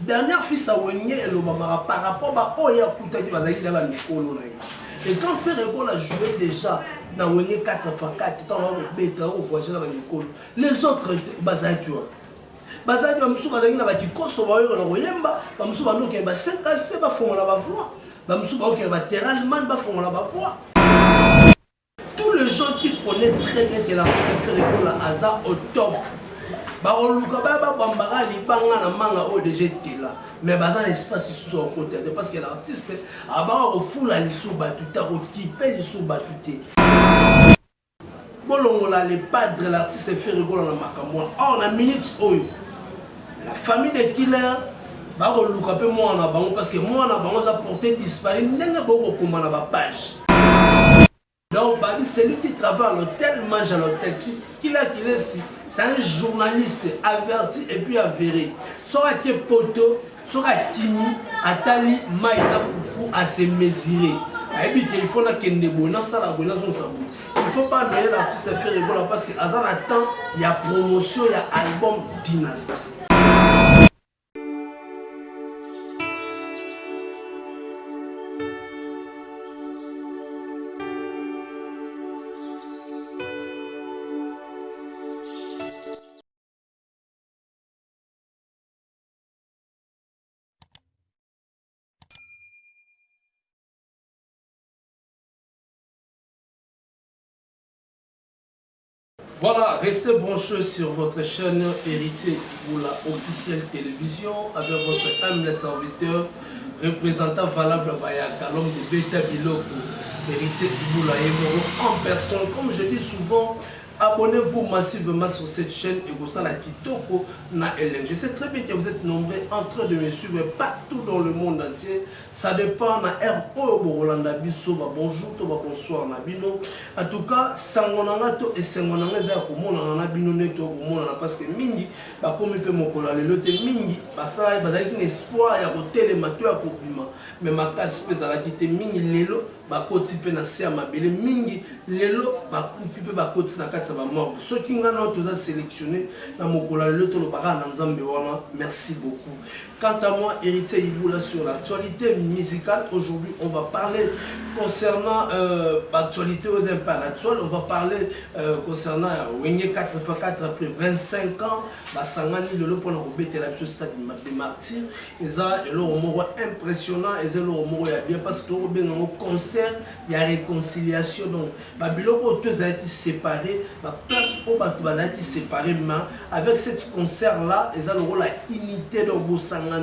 dernière fils à Wenye et l'Obama par rapport à Oya Koutaki Bazaki dans la Mikolo. Et quand Ferrego a joué déjà dans Wenye 4x4, tant on bêta au voyage dans la Mikolo, les autres Bazaki. Bazaki va Moussou Bazaki n'a pas dit Koso va y Royemba, va Moussou va nous qui va 5 à 7 va faire la voix, va Moussou va qui va terralement va faire la voix. Tous les gens qui connaissent très bien que la Ferrego la Aza au top. Baoluka baba bambara libanga na manga o déjà était là mais bazan espace sous au côté parce que l'artiste a ba ko fula lisu batuta ko tiper lisu batute bolongola les padres l'artiste fait rigoler na makamwa on a minutes oyo la famille de Killer ba ko luka pe moi na bango parce que moi na bango a porté disparu ndenge boko koma na ba page. Donc, celui qui travaille à l'hôtel, mange à l'hôtel, qui est ici, c'est un journaliste averti et puis avéré. Sora qui est poto, sora kimi, atali, maïda foufou, à se mesurer. Et puis, il faut qu'il y ait des ça la bonne zone. Il ne faut pas mêler l'artiste à faire rigoler parce qu'à ça, il y a promotion, il y a album Dynasty. Voilà, restez branchés sur votre chaîne Héritier Iboula officielle télévision avec votre humble serviteur, représentant valable Bayaka, l'homme de Beta Biloko, Héritier Iboula et en personne. Comme je dis souvent, abonnez-vous massivement sur cette chaîne et vous la Kitoko na Hélène. Je sais très bien que vous êtes nombreux en train de me suivre partout dans le monde entier. Ça dépend na RO Borolanda Biso, bonjour, bonsoir Nabino. En tout cas, sangonangato et sangonanga za komona na bino neto komona parce que mingi ba komi pe mokola le lote mingi basala bazali espoir ya hôtel mato ya kopima mais makasi pe zala kite mingi lelo ba koti pe na se mabele mingi lelo ba kufi pe ba koti na kati ba mort ceux qui ngana to za sélectionné na mokola le lote lo baka na nzambe wana. Merci beaucoup. Quant à moi, Héritier Iboula sur l'actualité musicale, aujourd'hui on va parler concernant l'actualité aux impôts actuels, on va parler concernant Wenye 4x4 après 25 ans, Basangani le lot pour nous rebêter la stade des martyrs, et ça est impressionnant, et c'est bien parce que au concert, il y a réconciliation, donc Babyloko tous a été séparés, la place au bateau a été séparé, mais avec ce concert là, ils ont la unité de Bosangani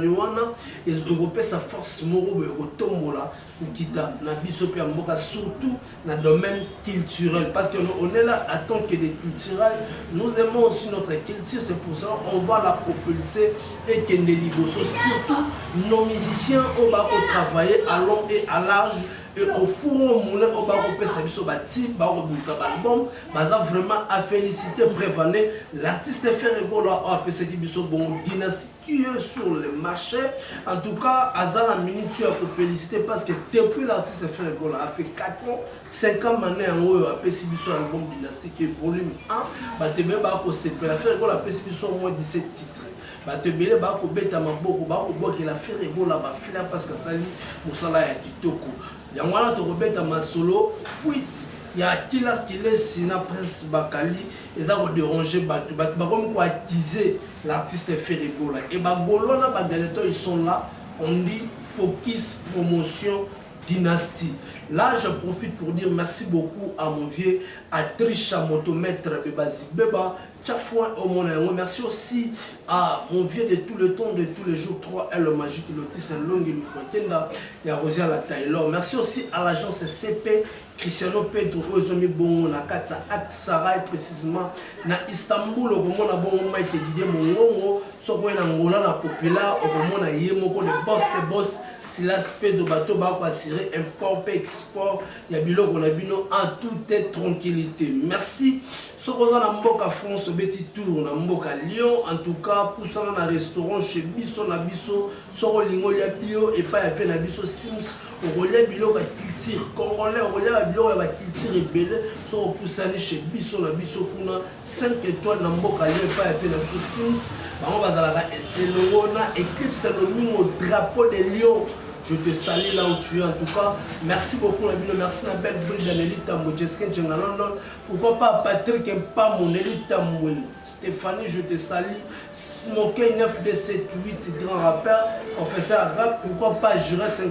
et Européens sa force moro au tombola kita na biso pe mboka surtout dans le domaine culturel parce que on est là à tant que des culturels, nous aimons aussi notre culture, c'est pour ça on va la propulser et que les liboso surtout nos musiciens on va travailler à long et à large et au four au moulin on va repérer ça biso bati ba rebondir album baza vraiment à féliciter prévaner l'artiste Ferrego là on appelle ça biso bon Dynasty qui est sur le marché. En tout cas, Azala minute tu as pour féliciter parce que depuis l'artiste Ferrego là a fait 4 ans, 5 ans maintenant on a appelé Sibiso album Dynasty qui est volume 1, bah te bien bah pour la Ferrego là appelé Sibiso au moins 17 titres. Bah te bien bah pour bêta maboko bah pour boire que la Ferrego là bah filer parce que ça lui moussala ya kitoko. Yangwana to rebeta ma solo fuite. Il y a Killer Killer Sina Prince Bakali et ça va déranger Batu comme quoi attiser l'artiste Ferrego là et Bagolona Bagaleto ils sont là, on dit focus promotion Dynasty. Là je profite pour dire merci beaucoup à mon vieux Atricha Motomètre Bebazi Beba Tchafouin au monde. Merci aussi à mon vieux de tout le temps, de tous les jours 3L le magique Lotis Long et Lufontaine, il y a Rosia la Taylor. Merci aussi à l'agence CP Cristiano Pedro Ozomi Bongo na Kata Aksaray précisément na Istanbul au moment na Bongo Mike Didier Mongongo soko na Ngola na Populaire au moment na Yemoko de boss Silas Pedro bateau ba ko assurer import export ya biloko na bino en toute tranquillité. Merci soko za na mboka France beti tour na mboka Lyon en tout cas pour ça na restaurant chez biso na biso soko lingo ya bio et pas ya fait na biso Sims au relais biloko culture congolais au relais biloko ya culture ebele so opusani chez biso na biso kuna 5 étoiles na mboka lieu pa ya pe na biso Sims bango bazalaka elongo na Eclipse Lomingo drapeau de Lion. Je te salue là où tu es en tout cas. Merci beaucoup Nabino, merci na belle brille d'Anelite Tamou, Jessica Djenga London. Pourquoi pas Patrick pas mon Elite Tamou. Stéphanie, je te salue. Smoké 9278 grand rappeur, professeur rap. Pourquoi pas Juré 5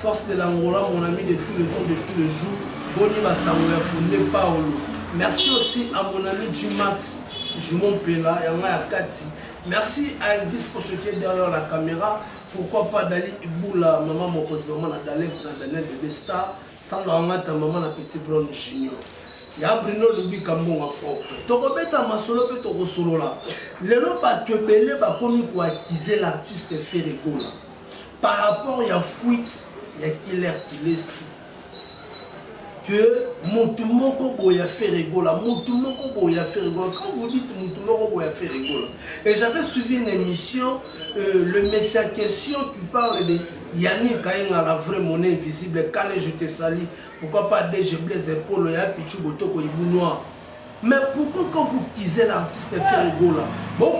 force de l'Angola, mon ami de tout le temps, de tous les jours. Boni Bassamoula Foundé Paolo. Merci aussi à mon ami Jumax, Jumon Pela, Yanga Yakati. Merci à Elvis Pochotier derrière la caméra. Pourquoi pas Dali Iboula, maman mon petit maman d'Alex, Daniel de Star, sans ta maman la petite blonde junior. Il y a Bruno Lubi Kambon à propre. Tokobeta Masolo pe toko solo là. Lelo ba tebele ba komi ko accuser l'artiste Ferrego là. Par rapport à la fuite, il y a killer qui laisse que Moutoumoko boya Ferrego là, Moutoumoko boya Ferrego. Quand vous dites Moutoumoko boya Ferrego là, et j'avais suivi une émission, le messiah question qui parle de Yannick Kainga, la vraie monnaie invisible, quand je te salue, pourquoi pas DG Blaise Epolo, ya Pichu Botoko Ibou Noir. Mais pourquoi quand vous kisez l'artiste Ferrego là, bon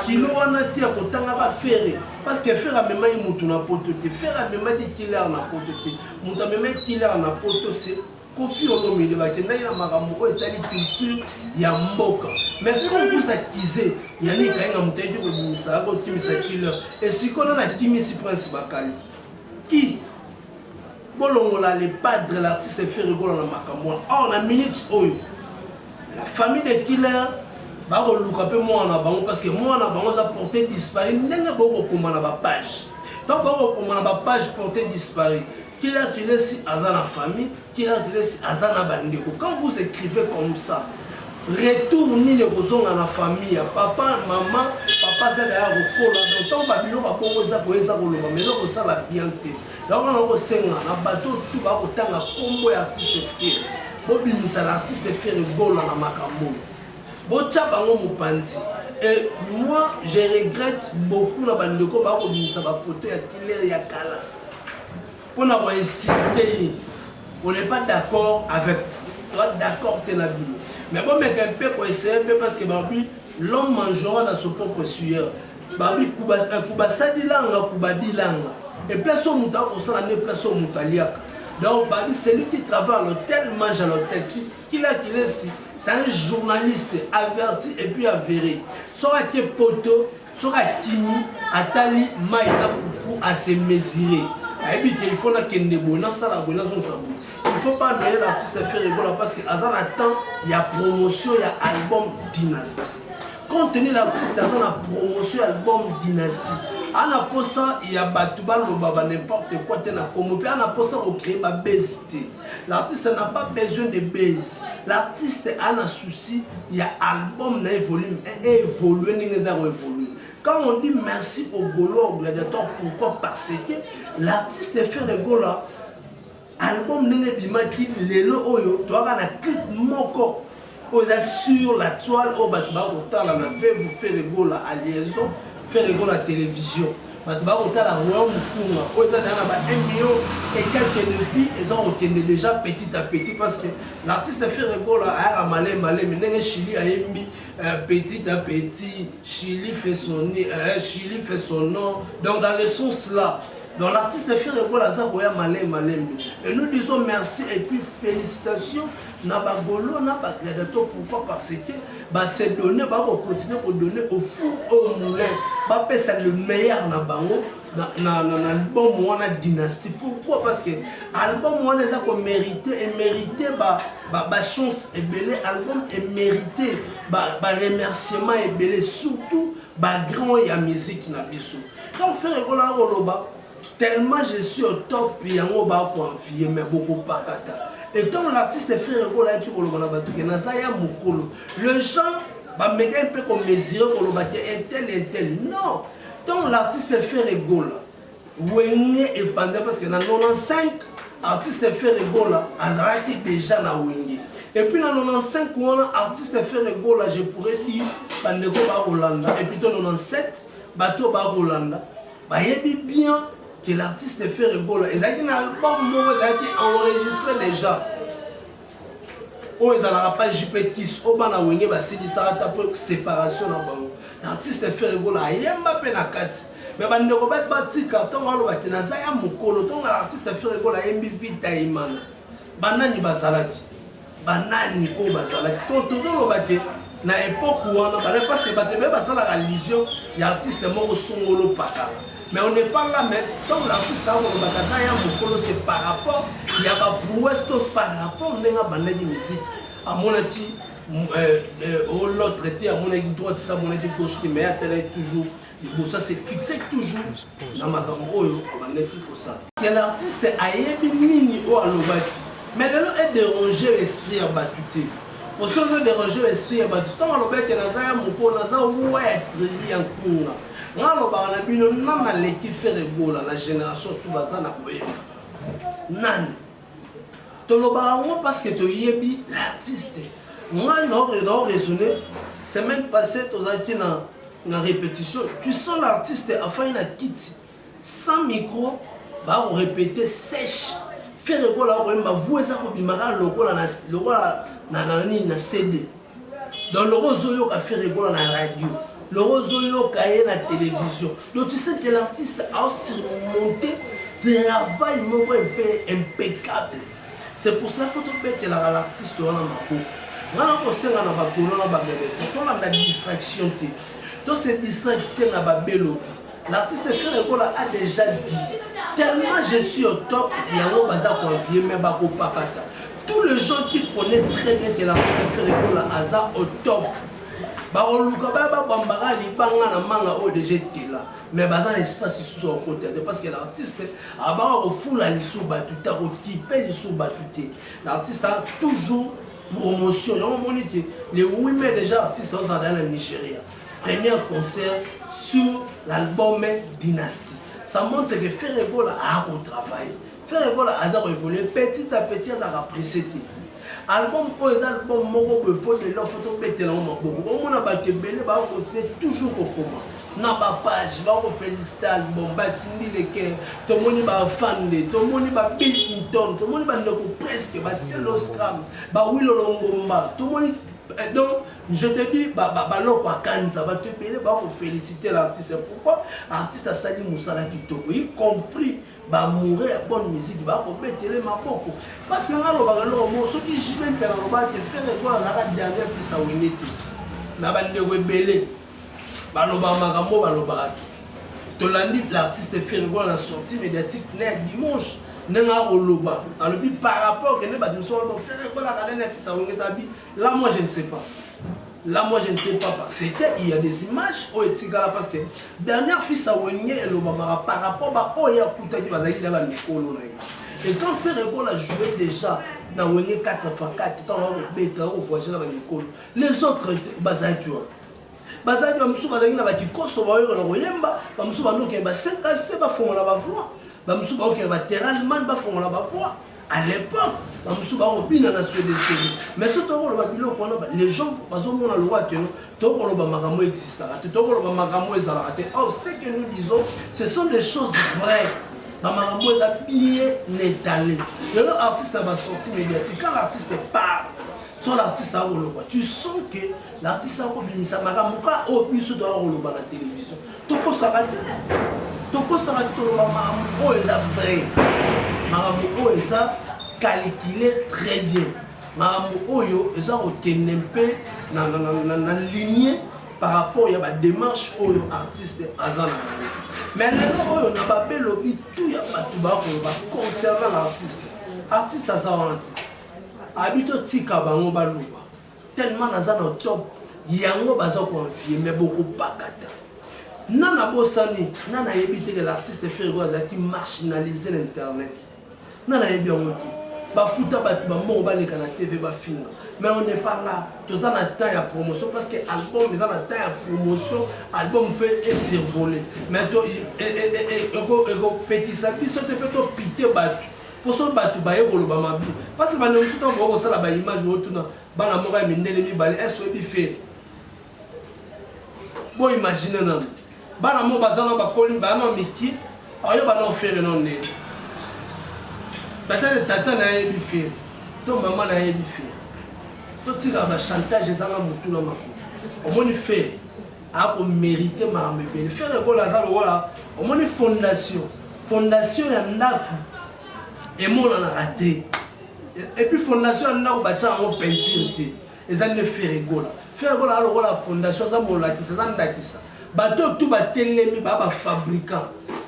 kilo wana ti ya kotanga ba ferre parce que faire a même mutu na poto te faire a même di killer na poto te mutu même killer na poto c'est Kofi Olomide ba kenda ina makambo ko etali culture ya mboka. Mais quand vous accusez Yannick Kainga mutu ko bimisa ko timisa killer et sikola na kimisi prince bakali qui bolongola le padre l'artiste Ferrego na makambo or na minutes oyo la famille de killer va relouper moi en avant parce que moi en avant a porté disparu n'est beaucoup comme on a page tant beaucoup comme on a page porté disparu killer tu laisse azana famille killer tu laisse azana bandeko quand vous écrivez comme ça retournez les raisons dans la famille papa maman papa ça derrière au col donc tant babilo va poser ça koloba mais donc ça la bien té donc on a senga na bateau tout va kotanga combo artiste fier bobimisa l'artiste Ferrego na makambo bocha bango mopanzi et moi je regrette beaucoup na bandeko ba kobimisa ba photo ya killer ya kala pona ko inciter on n'est pas d'accord avec vous toi d'accord tenabilo mais bon mec un peu ko essayer parce que babi l'homme mangera dans son propre sueur babi kuba sadilanga kuba dilanga et place au muta ko sala ne place au mutaliaka. Donc, celui qui travaille à l'hôtel mange à l'hôtel. Qui est ici? C'est un journaliste averti et puis avéré. Sora qui est poteau, sora kimi, atali, maïda foufou, à se mesurer. Et puis, il faut qu'il y ait il ne faut pas noyer l'artiste Ferrego parce que Azan attend, il y a promotion, il y a album Dynasty. Compte tenu l'artiste dans la promotion album Dynasty, on a pour ça il y a Batouba Lobaba n'importe quoi t'es na comme puis on a pour ça on crée ma bestie. L'artiste n'a pas besoin de base. L'artiste a un souci, il y a album na volume et évoluer n'ingéza évoluer. Quand on dit merci au Golo au gladiateur, pourquoi? Parce que l'artiste Ferrego là album n'ingé bimaki lelo oyo doit avoir un clip moko. Sur la toile au Batba Otala na fait vous faire Ferrego la liaison Ferrego la télévision Batba Otala roi mukunga oza dans ba 1 million et quelques de filles ils ont retenu déjà petit à petit parce que l'artiste Ferrego la a malé mais Chili a émis petit à petit Chili fait son nom donc dans le sens là. Donc l'artiste Ferrego la zakoya malé et nous disons merci et puis félicitations na bagolo na bagladato pourquoi parce que ba ces données ba continuer à donner au four au moulin ba pesa le meilleur na bango na album wana Dynasty pourquoi parce que album wana za ko mérité et mérité ba chance et belé album et mérité ba remerciement et belé surtout ba grand ya musique na biso quand Ferrego la roloba tellement je suis au top et en haut bas confié mais beaucoup pas kata et quand l'artiste Ferrego là tu kolobana batuke na saya mukolo le chant ba meka un peu comme mesurer kolobaki tel non tant l'artiste Ferrego là wenge et pendant parce que dans 95 artiste Ferrego là azaraki déjà na wenge et puis dans 95 on artiste Ferrego là je pourrais dire bandeko ba Hollanda et puis dans 97 bateau ba Hollanda ba yebi bien que l'artiste fait rigoler. Et ça qui n'a pas enregistré déjà. Oh, ils n'ont pas JP Kiss, oh, ben, on a une séparation. L'artiste fait rigoler. Il y a un peu de carte. Mais on ne peut pas bâtir quand on va le faire. L'artiste fait rigoler. Il y a une vie d'aïman. Banani bazalaki. Banani ko bazalaki. Quand on va le na époque où on a parce que bateme basala la illusion y artiste moko songolo paka mais on n'est pas là mais tant l'artiste a on bakaza ya mokolo c'est par rapport il y a pas prouesse par rapport ndenga bandaki musique à mon avis l'autre traité à mon avis droite à mon avis gauche mais à télé toujours bon ça c'est fixé toujours na makambo oyo bandaki pour ça c'est l'artiste ayebi nini o alobaki mais lelo est déranger esprit à batuté. Au sens de déranger l'esprit, tout le temps, on a dit que nous avons être bien cool. On a dit que nous avons l'équipe fait rigoler, la génération tout va s'en appuyer. Nan. Tu as parce que tu es l'artiste. Moi, on a raisonné. Semaine passée, tu as dit dans la répétition. Tu sens l'artiste à faire une quitte. Sans micro, on répéter sèche. Faire rigoler, on va voir ça comme na CD. Dans le rosoyo a fait rigoler na radio. Le rosoyo a eu la télévision. Donc tu sais que l'artiste a surmonté travail impeccable. C'est pour cela qu'il faut que l'artiste soit dans ma peau. On a la distraction. Donc cette distraction l'artiste a déjà dit tellement je suis au top, il y a un bazar convié, mais bako pakata. Tous les gens qui connaissent très bien que l'artiste fait rigoler Aza au top. Bako luka ba bambara li banga na manga o déjà été là. Mais bazar l'espace sous au côté parce que l'artiste a ba au full à l'issue batuta au type l'issue batuté. L'artiste a toujours promotion. On m'a dit les 8 mai déjà artistes dans le Nigeria. Premier concert sur l'album Dynasty. Ça montre que faire rigoler a au travail. Faire rigoler a évolué petit à petit à précéder. Album pour les albums moko be faut de leur photo péter là beaucoup. On a battu belé va continuer toujours au comment. Na ba page va ko féliciter album ba sindi le cœur. Tout le monde va fan de, tout le monde va Bill Clinton, tout le monde va ndoko presque ba Cielo Scram, ba Willow Longomba, tout le monde. Donc, je te dis, ça va te payer, va féliciter l'artiste. Pourquoi l'artiste a sali Moussala Kitoko, y compris mourir à bonne musique, va mettre les maboko. Parce que ceux qui j'y même faire la dernière fille à Winnetou. Na bande rebelle, Magamo, l'artiste fait la sortie médiatique dimanche. Par rapport là moi je ne sais pas. Là moi je ne sais pas parce qu'il y a des images au Etigala parce que dernière fille à Wenye et l'Obama par rapport à Oya Kuta qui va aller dans la Mikolo. Et quand Ferrego a joué déjà dans Wenye 4x4, les autres Bazaïtua. Bazaïtua Moussou Bazaki n'a pas dit Koso Yemba, Moussou Banoke, 5 à 7 va faire la voix. À l'époque, mais ce les gens ce que nous disons, ce sont des choses vraies. L'artiste va sortir médiatique. Quand l'artiste parle, sur l'artiste a tu sens que l'artiste a la télévision. Donc, ça va vrai. Maramou eza calculé très bien. Maramou oyo eza otenempe na lignée par rapport à la démarche oyo artiste azana. Mais maintenant oyo na babé lobi tout ya batuba ko conserver l'artiste. Artiste azana. Habito tika bango baluba. Tellement nazana au top, yango baza confier mais beaucoup pakata. Nana Bossani, Nana évité que l'artiste fait qui marginaliser l'internet. Nana est bien monté. Bafuta Batman, ba les canaux TV ba film. Mais on n'est pas là. Tous en attend la promotion parce que album ils en attend la promotion, album fait et survolé. Mais toi petit sapi ça te peut to piter battu. Pour ça battu ba yebo lo ba mabi. Parce que ba ne musuta bo ça la ba image bo tuna bana moka mindele mi bale SOB fait. Bon imaginer na bana mo bazana ba koli bana miki Alors, il va non faire non né. Tata n'a rien dû faire. Ton maman n'a rien dû faire. Toi, tu as chantage, ils ont tout le monde. Au moins, il fait. A mérité ma mébé. Faire le goal à ça, au moins, une fondation. Fondation, il y a un et moi, on a raté. Et puis, fondation, il y a un peinture. Ils ont fait le goal. Faire le goal à la fondation, ça m'a dit, ça. Bateau tout batelemi ba fabricant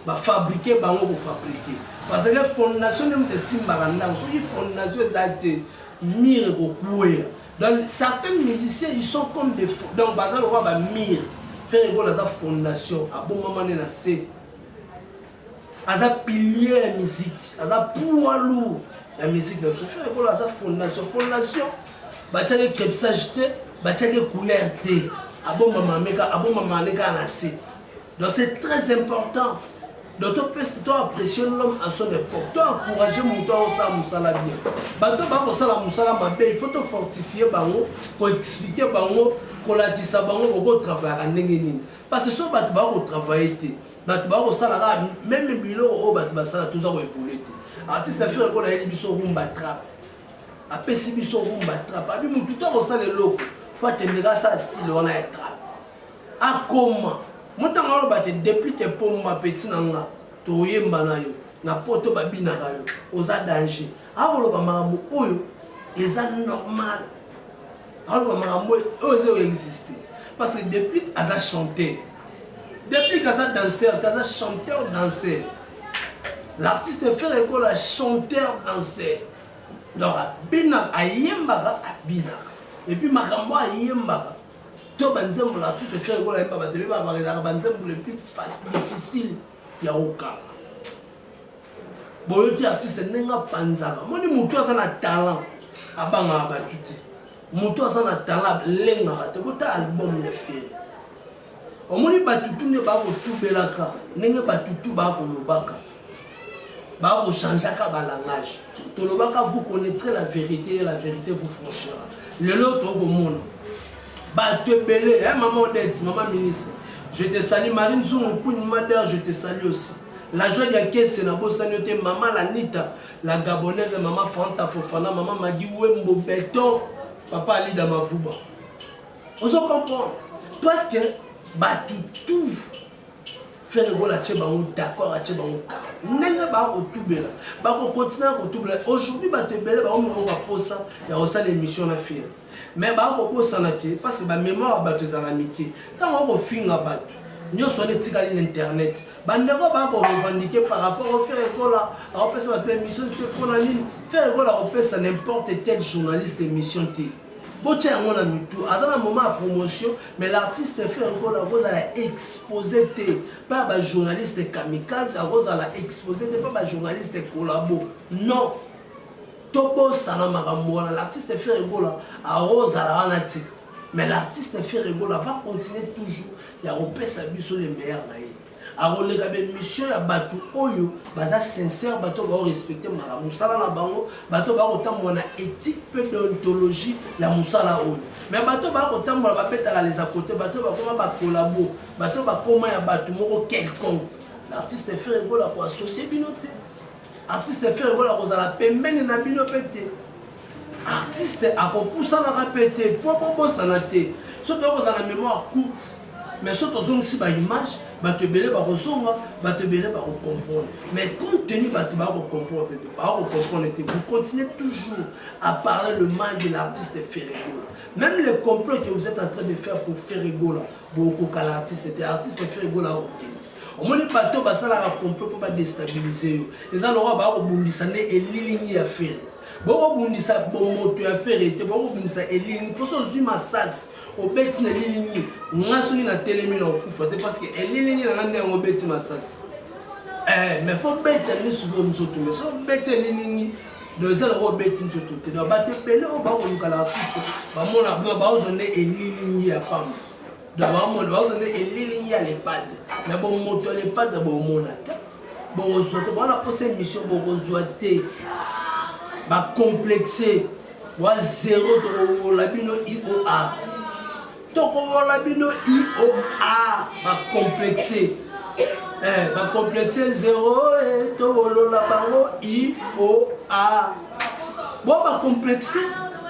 ba fabriquer bango pour fabriquer parce que fondation de simbaranda aussi fondation ezate mire ko couer dans certains musiciens ils sont comme des donc bazar roi ba mire faire ego la fondation a bon moment na c aza pilier la musique aza poids lourd la musique donc faire ego la fondation ba tchane crepsage te ba tchane couleur te. Donc c'est très important. Donc tu apprécies l'homme à son époque. Tu encourages mon temps à Moussala bien. Il faut te fortifier pour expliquer pour la pour travailler. Parce que si tu vas travailler, même les bilans tout ça évoluer. Artiste a fait un peu de rumba trap. Après si biso rumba trap, abi tout temps ça les locaux. Faut tenir ça style on a être à comment moi tant on va te dépliquer pour ma petite nanga to yemba na yo na poto babina yo oza danger a lo ba makambo oyo eza normal a lo ba makambo oyo exister parce que depuis aza chanter depuis aza danseur aza chanteur danseur l'artiste fait l'école à chanteur danseur donc bina ayemba abina et puis makambo ayemba to banzembo l'artiste fait l'école ayemba batebe ba ba banzembo le plus facile difficile ya okala boyo ti artiste nenga panzaka moni mutu aza na talent abanga batute mutu aza na talent lenga te bota album ya fere omoni batutu ne ba ko tubelaka nenge batutu ba ko lobaka ba ko changeaka ba langage to lobaka vous connaîtrez la vérité vous franchira le lot au monde ba te belé hein maman d'aide maman ministre je te salue Marine Zoum pour une madère je te salue aussi la joie de caisse na bosanoté maman la Nita la gabonaise maman Fanta Fofana maman Madi Wembo Béton papa Ali Damavuba on se comprend parce que ba tout faire le la tcheba d'accord à tcheba nenga ba ko tubela ba ko continuer ko tubela aujourd'hui ba te belé ba on va poser ya osa l'émission na faire mais ba ko posa na ke parce que ba mémoire ba te zaramiki tant on ko finga ba nous sommes sur internet. Bandeko ba ko revendiquer par rapport au faire école là, on peut se mettre émission de prendre en ligne, faire école là on peut ça n'importe quel journaliste émission T. Botia on a mis tout. À un moment de promotion, mais l'artiste fait école là cause à la exposer T, pas ba journaliste kamikaze, à cause à la exposer T, pas ba journaliste collabo. Non. Tobo salama gambola, l'artiste fait école là à rose à la ranati. Mais l'artiste fait rigoler, va continuer toujours. Il y a repéré sa vie sur les meilleurs. Alors les gars, mission ya batu oyo, baza sincère, batu va respecter ma musala la bango, batu va autant mon éthique peu d'ontologie la musala oyo. Mais batu va autant mon va péter les à côté, batu va comment va collabo, batu va comment ya batu moko quelconque. L'artiste fait rigoler pour associer binoté. Artiste fait rigoler pour la pemene na binopété. Artiste a poussé à la répéter pour santé. Surtout dans la mémoire courte. Mais surtout dans une image, te belé va ressembler, te belé va comprendre. Mais compte tenu de comprendre, vous continuez toujours à parler le mal de l'artiste Ferregola. Même le complot que vous êtes en train de faire pour Ferregola, pour l'artiste, c'était l'artiste Ferregola. Au moins, les bateaux, ça la complot pour pas déstabiliser. Les gens n'auront pas et l'iligne à faire. Bon, bundisa bon moto ya ferete bon bundisa elini poso zuma sas obeti na lilini ngaso na telemi na okufa te parce que elini na ngande ngobeti masas mais faut beta ni subo msoto mais so beti elini de zela obeti msoto te do ba te pele o ba ko lukala artiste ba mona ba ozone elini ya femme do ba mona ba ozone elini ya lepad mais bon moto lepad ba mona ta bon ozote bon la prochaine mission bon ozote ba complexé wa zéro to labino IOA to ko labino IOA ba complexé va complexer 0 et tout la bango I O A. Bon va complexer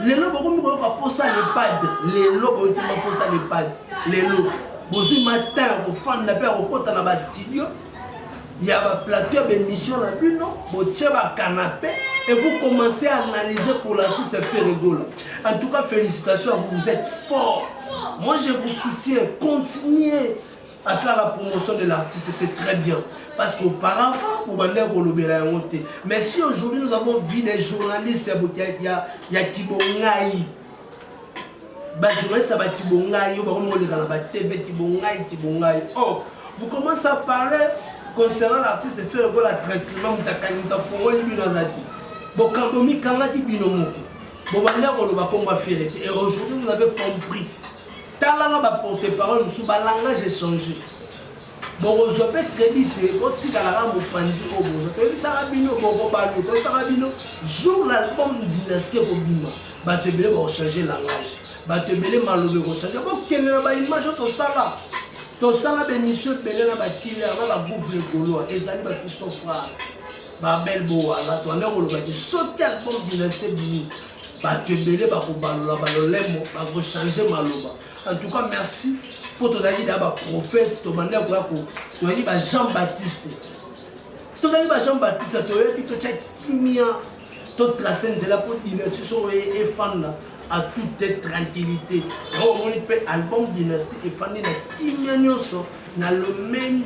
les lots beaucoup va poser les pads, les lots beaucoup va poser les pads, les lots. Bozi matin au fan na père au côté na ba studio. Il y a un plateau d'émission là, non? Vous avez un canapé et vous commencez à analyser pour l'artiste Ferregola. En tout cas, félicitations à vous, vous êtes fort. Moi, je vous soutiens. Continuez à faire la promotion de l'artiste, c'est très bien. Parce qu'auparavant, vous avez un monté. Mais si aujourd'hui nous avons vu des journalistes, il y a Kibongaï. Les journalistes, il y a Kibongaï, Kibongaï. Oh, vous commencez à parler. Concernant l'artiste de Ferregola tranquillement, et aujourd'hui vous avez compris. Talent va porter parole, nous sommes langage échangé. Bon, vous avez crédité, votre cigarette au panzi au bout. Sarabino, jour l'album Dynastie au Bima, Batebele va changer langage. Batebele malobé va changer. Bon, quelle est la image de ça là? Tout ça, la bémission, Belena va killer, la bouffe le colo, et ça va faire son frère. Ma belle boa, là, tu en as le bateau, sauter à l'album Dynastie Bini. Bah, te belé, bah, pour balola, balolemo, bah, pour changer maloba. En tout cas, merci pour ton ami d'abord prophète, ton manière pour ton ami Jean-Baptiste. Ton ami Jean-Baptiste, ton ami qui t'a kimia, ton tracé, c'est là pour Dynastie, et fan là. À toute tranquillité. On peut album Dynastie et Fanny na kimia nyoso na le même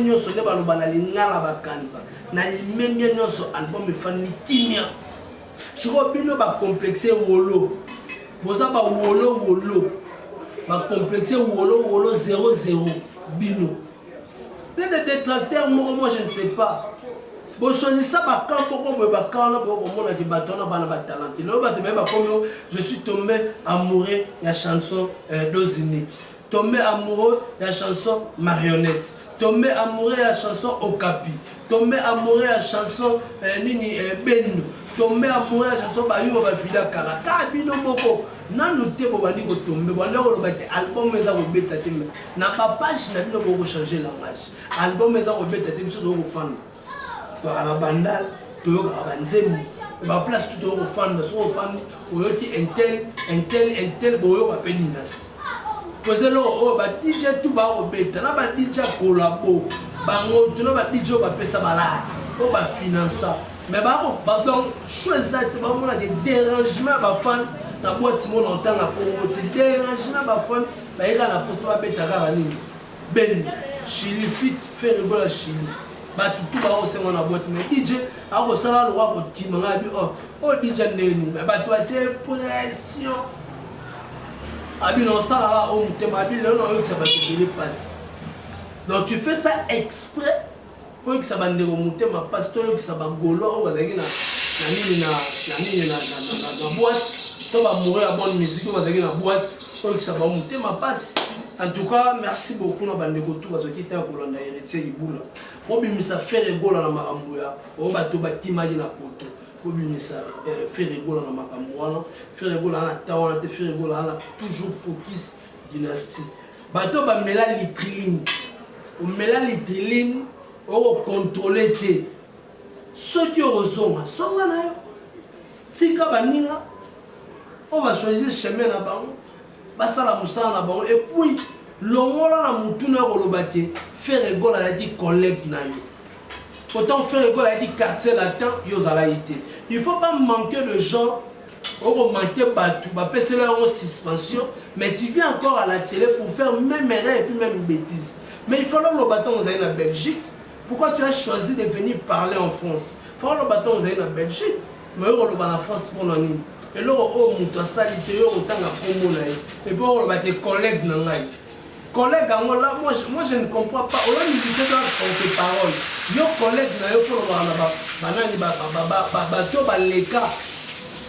nyoso ne baloba na lingala bakanza na même nyoso album e Fanny kimia sur bino ba complexer wolo boza ba wolo ba complexer wolo 00 bino les détracteurs moi je ne sais pas. Bon, choisissez ça, je suis tombé amoureux de la chanson d'Ozinique, tombé amoureux de la chanson Marionnette, tombé amoureux de la chanson Okapi, tombé amoureux de la chanson Nini Benno, tombé amoureux de la chanson Bayou Bafida Kara. Kabino Boko, nan noté Bobani ko tombé, bon là on va album mais ça va bêta tellement. Na page n'a pas beaucoup changé langage. Album mais ça va bêta tellement sur le fan. Tu as la bandale, tu as la banzemu, tu as place tout au fan de son fan, ou un tel, boyo appelle dynastie. Parce que là, DJ tout va au bêta, là, DJ collabo, bango, tu n'as DJ va payer ça malade, on va financer ça. Mais pardon, choisir, tu vas avoir des dérangements, ma fan, la boîte si mon entend la Congo, des dérangements, ma fan, il y a la possibilité de bêta à Ben, Chili fit, faire le bon à Chili. Tout va aussi dans la boîte, mais DJ, alors ça là, le roi qui m'a dit, oh DJ Néni, mais tu as été pression. Abi non ça là, on te m'a dit, là, non, ça va te passer. Donc tu fais ça exprès pour que ça va te remonter ma passe, toi que ça va golo, ou avec la boîte, tu vas mourir à bonne musique, ou avec la boîte, pour que ça va monter ma passe. En tout cas, merci beaucoup na bande retour parce que t'es pour l'anda héritier ibula. Obimisa Ferregola na makambuya, obato bakimaji na poto. Obimisa Ferregola na makambuana, Ferregola na tawana te Ferregola na toujours focus dynastie. Bato ba mela litriline. O mela litriline, o contrôler te. Ceux qui resonga, songa na yo. Tika baninga, on va choisir chemin na bango. Basala musala na bango et puis longola na mutuna kolobake Ferregola a dit collègue na yo. Pourtant Ferregola a dit quartier latin yo zalaïté. Il faut pas manquer de gens, on va manquer batou, ba pèse leur en suspension, mais tu viens encore à la télé pour faire même erreur et puis même bêtise. Mais il faut le bâton aux aïe en Belgique. Pourquoi tu as choisi de venir parler en France? Il faut le bâton aux aïe en Belgique, mais on va en France pour l'année. Et là, on a salité, on a promo. C'est pour tes collègues. Collègues, moi je ne comprends pas. On a une discussion contre tes paroles. Yo collègues, il faut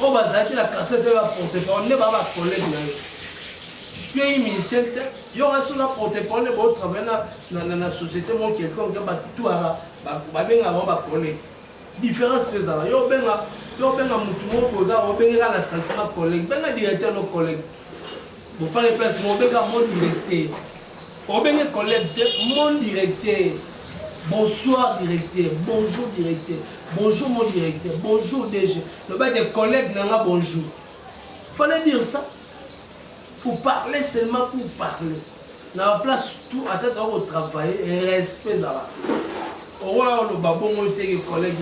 on va s'arrêter la cassette de la porte-parole. On n'est pas collègue. Puis il y aura sur la porte-parole, on travaille dans la société, quelqu'un qui va tout avoir collègue. Différence c'est ça. Yo benga mutumo koda o benga la sentiment collègue, benga directeur nos collègues. Vous faire les places mon benga mon directeur. O benga collègue mon directeur. Bonsoir directeur, bonjour directeur, bonjour mon directeur, bonjour DG. Le bas des collègues n'ont bonjour. Il fallait dire ça. Il faut parler seulement pour parler. Dans la place, tout à tête au travail, respect à la. Au roi, le babon, on était collègues.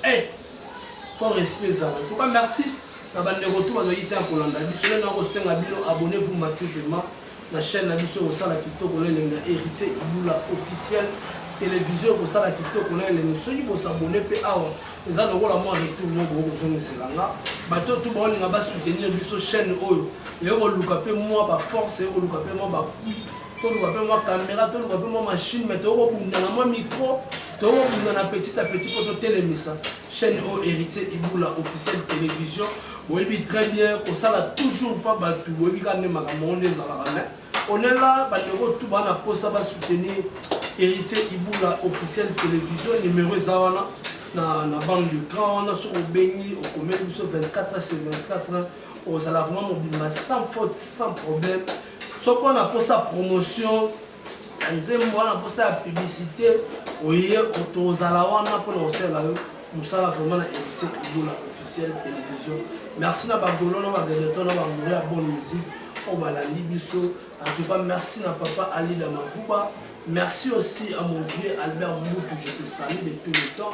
Eh, faut respect à la. En tout cas, merci. Dans le retour, on a été en Colanda. Abonnez-vous massivement à la chaîne de la Kito, héritier Iboula officiel. Télévision pour ça la TikTok on a les notions pour s'abonner pe awa les gens le rôle à moi retour no go zo c'est là bato tout bon nga ba soutenir biso chaîne oyo et on luka pe moi ba force et on luka pe moi ba to luka pe moi caméra to luka pe moi machine mais to ko bunda na moi micro to ko bunda na petit à petit pour télémisa chaîne o héritier Iboula officiel télévision oui très bien pour ça là toujours pas bato oui quand même makambo les ala on est là bato tout bana pour ça va soutenir héritier Iboula officiel télévision numéro zawana na bande de grand on a sur Obeni au commun 24 c'est 24 aux vraiment mobile sans faute sans problème soit qu'on a pour sa promotion on a pour sa publicité oye autozalawana pour nous faire là nous ça vraiment héritier Iboula officiel télévision merci na bagolo na bagolo na ba bonne musique au balandi biso en tout cas merci à papa Ali Damavuba. Merci aussi à mon vieux Albert Moutou, je te salue de tout le temps.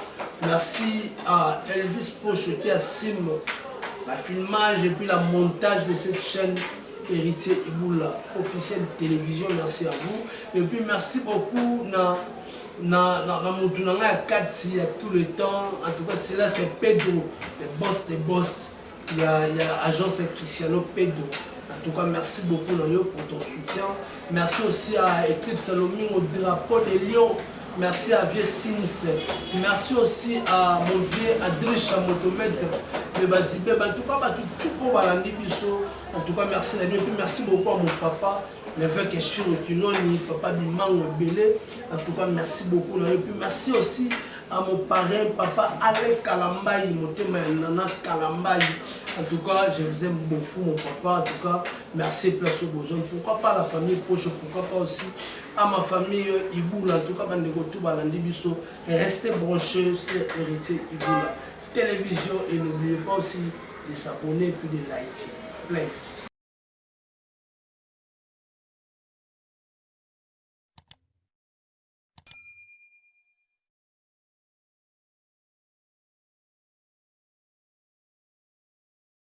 Merci à Elvis Poche qui assume la filmage et puis la montage de cette chaîne héritier Iboula officielle télévision. Merci à vous. Et puis merci beaucoup na Moutounanga Katsi à tout le temps. En tout cas, c'est là, c'est Pedro, le boss des boss. Il y a agence Cristiano Pedro. En tout cas, merci beaucoup Noyo pour ton soutien. Merci aussi à Eclipse Salomé au drapeau de Lyon. Merci à Vieux Sims. Merci aussi à mon vieux Adrich Motomètre de Bazibé. En tout cas, tout pour Balandi Bisso. En tout cas, merci Nadio. Et puis merci beaucoup à mon papa, l'évêque Chirotunoni, papa Bimango Belé. En tout cas, merci beaucoup Noyo. Et puis merci aussi à mon parrain, papa Alec Kalambaï, mon thème Nana Kalambaï. En tout cas, je vous aime beaucoup, mon papa. En tout cas, merci, place aux besoins. Pourquoi pas la famille proche, pourquoi pas aussi à ma famille Iboula. En tout cas, restez branchés sur Héritier Iboula Télévision et n'oubliez pas aussi de s'abonner et puis de liker. Play.